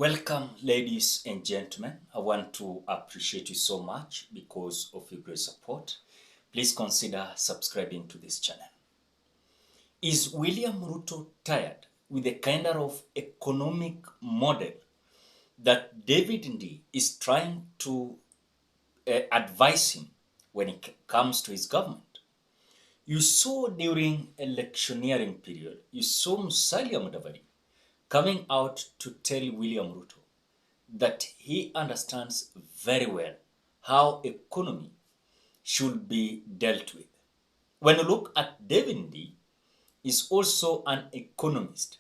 Welcome, ladies and gentlemen. I want to appreciate you so much because of your great support. Please consider subscribing to this channel. Is William Ruto tired with the kind of economic model that David Ndii is trying to advise him when it comes to his government? You saw during electioneering period, you saw Musalia Mudavadi coming out to tell William Ruto that he understands very well how economy should be dealt with. When you look at David Ndii, is also an economist,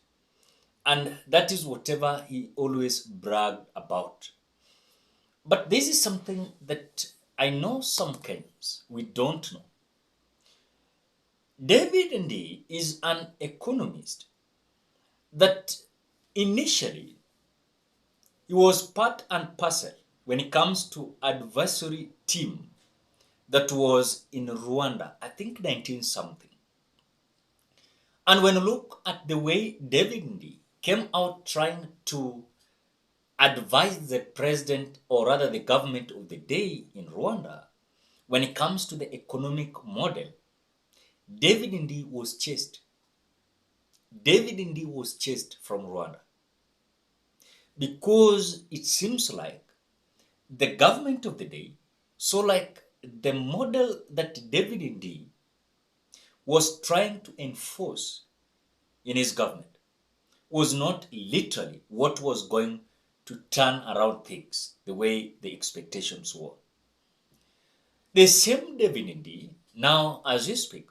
and that is whatever he always bragged about. But this is something that I know some Kenyans we don't know. David Ndii is an economist that initially he was part and parcel when it comes to advisory team that was in Rwanda, I think 19 something. And when you look at the way David Ndii came out trying to advise the president, or rather the government of the day in Rwanda, when it comes to the economic model, David Ndii was chased. David Ndii was chased from Rwanda because it seems like the government of the day, so like the model that David Ndii was trying to enforce in his government was not literally what was going to turn around things the way the expectations were. The same David Ndii, now as we speak,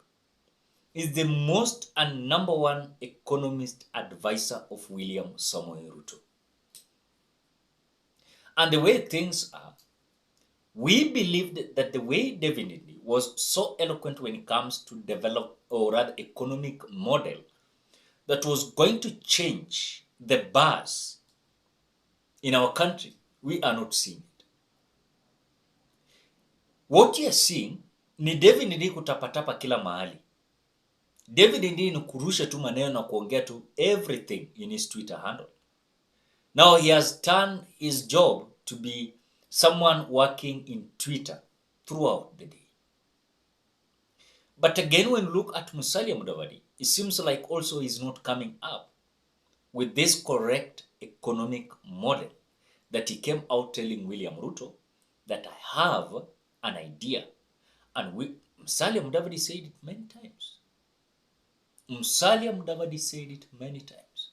is the most and number one economist advisor of William Samoei Ruto. And the way things are, we believed that the way David Ndii was so eloquent when it comes to develop, or rather economic model, that was going to change the bars in our country, we are not seeing it. What you are seeing ni David Ndii kutapatapa kila mahali. David Ndii ni kurusha tu maneno na kuongea tu everything in his Twitter handle. Now he has turned his job to be someone working in Twitter throughout the day. But again, when you look at Musalia Mudavadi, it seems like also he's not coming up with this correct economic model that he came out telling William Ruto that I have an idea. And Musalia Mudavadi said it many times. Musalia Mudavadi said it many times.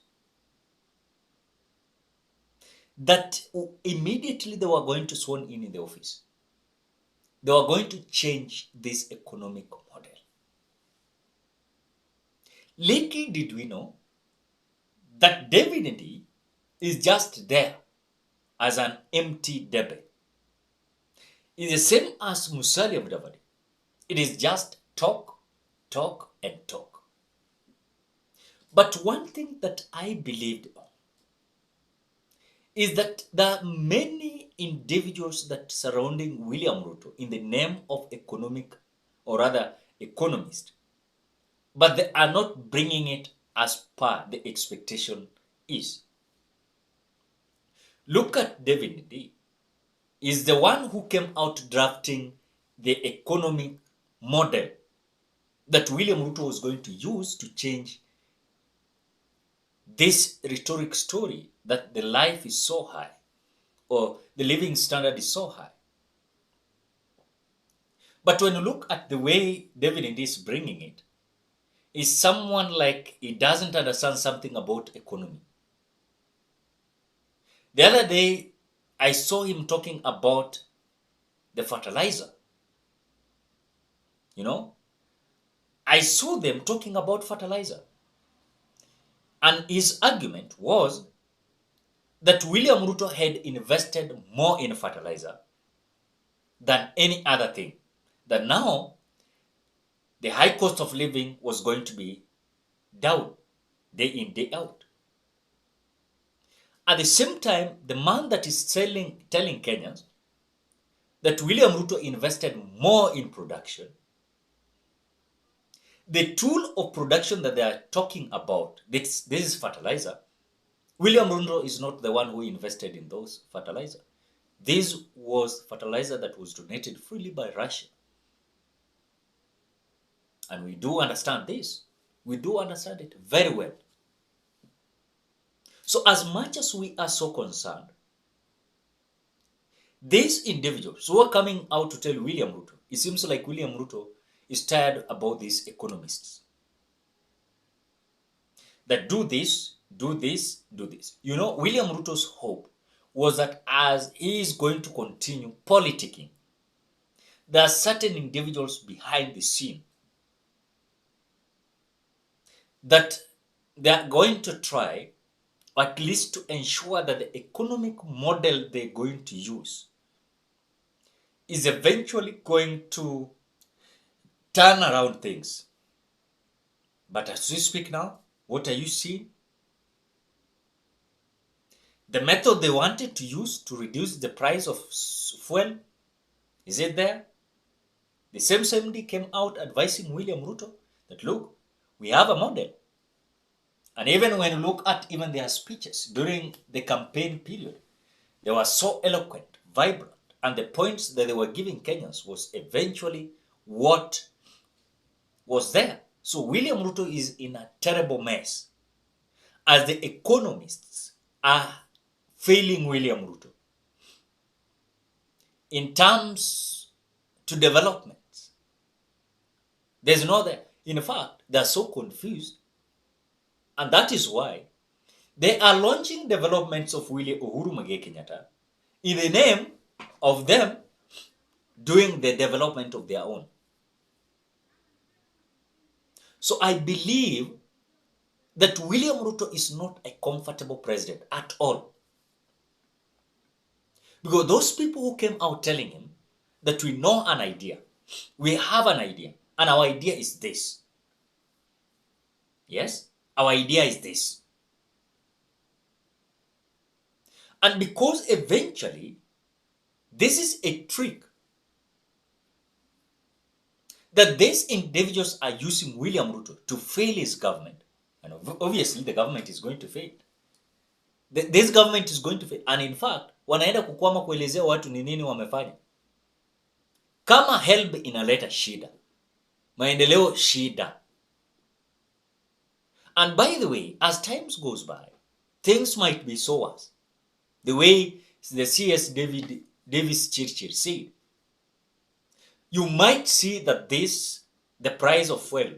That immediately they were going to sworn in the office. They were going to change this economic model. Little did we know that David Ndii is just there as an empty debate. It's the same as Musalia Mudavadi. It is just talk, talk, and talk. But one thing that I believed on is that there are many individuals that surrounding William Ruto in the name of economic, or rather economist, but they are not bringing it as per the expectation is. Look at David Ndii. Is the one who came out drafting the economic model that William Ruto was going to use to change this rhetoric story that the life is so high, or the living standard is so high. But when you look at the way David Ndii is bringing it, is someone like he doesn't understand something about economy. The other day, I saw him talking about the fertilizer. I saw them talking about fertilizer. And his argument was that William Ruto had invested more in fertilizer than any other thing. That now, the high cost of living was going to be down, day in, day out. At the same time, the man that is telling Kenyans that William Ruto invested more in production, the tool of production that they are talking about, this is fertilizer, William Ruto is not the one who invested in those fertilizer. This was fertilizer that was donated freely by Russia. And we do understand this. We do understand it very well. So as much as we are so concerned, these individuals who are coming out to tell William Ruto, it seems like William Ruto is tired about these economists. That do this, do this, do this. You know, William Ruto's hope was that as he is going to continue politicking, there are certain individuals behind the scene that they are going to try at least to ensure that the economic model they're going to use is eventually going to turn around things. But as we speak now, what are you seeing? The method they wanted to use to reduce the price of fuel, is it there? The same Ndii came out advising William Ruto that, look, we have a model. And even when you look at even their speeches during the campaign period, they were so eloquent, vibrant, and the points that they were giving Kenyans was eventually what was there. So William Ruto is in a terrible mess as the economists are failing William Ruto in terms to development. There's no there. In fact, they're so confused, and that is why they are launching developments of Uhuru Muigai Kenyatta in the name of them doing the development of their own. So I believe that William Ruto is not a comfortable president at all. Because those people who came out telling him that we know an idea, we have an idea, and our idea is this. Yes, our idea is this. And because eventually, this is a trick that these individuals are using William Ruto to fail his government. And obviously, the government is going to fail. This government is going to fail. And in fact, wanaenda kukwama kuelezea watu ni nini wamefanya. Kama HELB inaleta shida, maendeleo shida. And by the way, as times goes by, things might be so worse. The way the CS Davis Churchill said, you might see that the price of fuel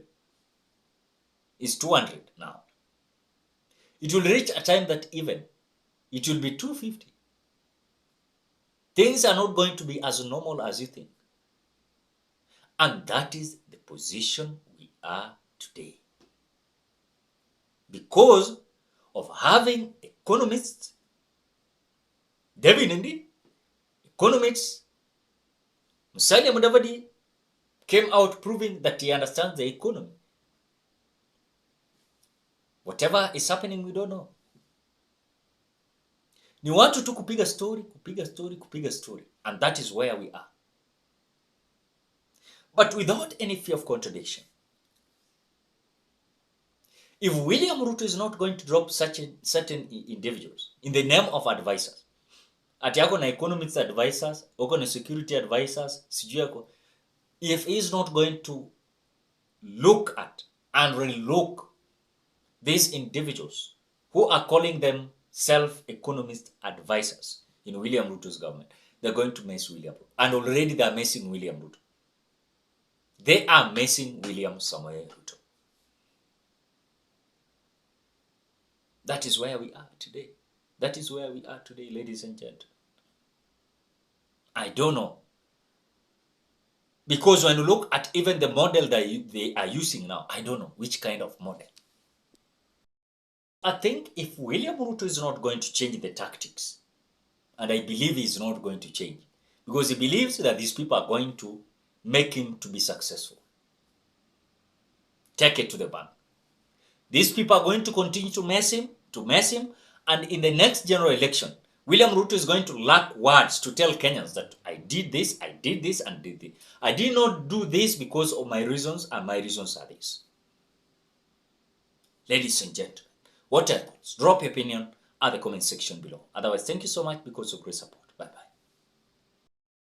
is 200 now. It will reach a time that even it will be 250. Things are not going to be as normal as you think. And that is the position we are today. Because of having economists, David Ndii, economists, Musalia Mudavadi came out proving that he understands the economy. Whatever is happening, we don't know. Ni watu tu kupiga story. And that is where we are. But without any fear of contradiction. If William Ruto is not going to drop certain individuals in the name of advisors, ati yako na economics advisors, uko na security advisors, sijui yako, if he is not going to look at and relook these individuals who are calling them self-economist advisors in William Ruto's government, they're going to mess William Ruto. And already they're messing William Ruto. They are messing William Samoei Ruto. That is where we are today. That is where we are today, ladies and gentlemen. I don't know. Because when you look at even the model that they are using now, I don't know which kind of model. I think if William Ruto is not going to change the tactics, and I believe he's not going to change, because he believes that these people are going to make him to be successful. Take it to the bank. These people are going to continue to mess him, and in the next general election, William Ruto is going to lack words to tell Kenyans that I did this, and did this. I did not do this because of my reasons, and my reasons are this. Ladies and gentlemen, what are your thoughts? Drop your opinion at the comment section below. Otherwise, thank you so much because of great support.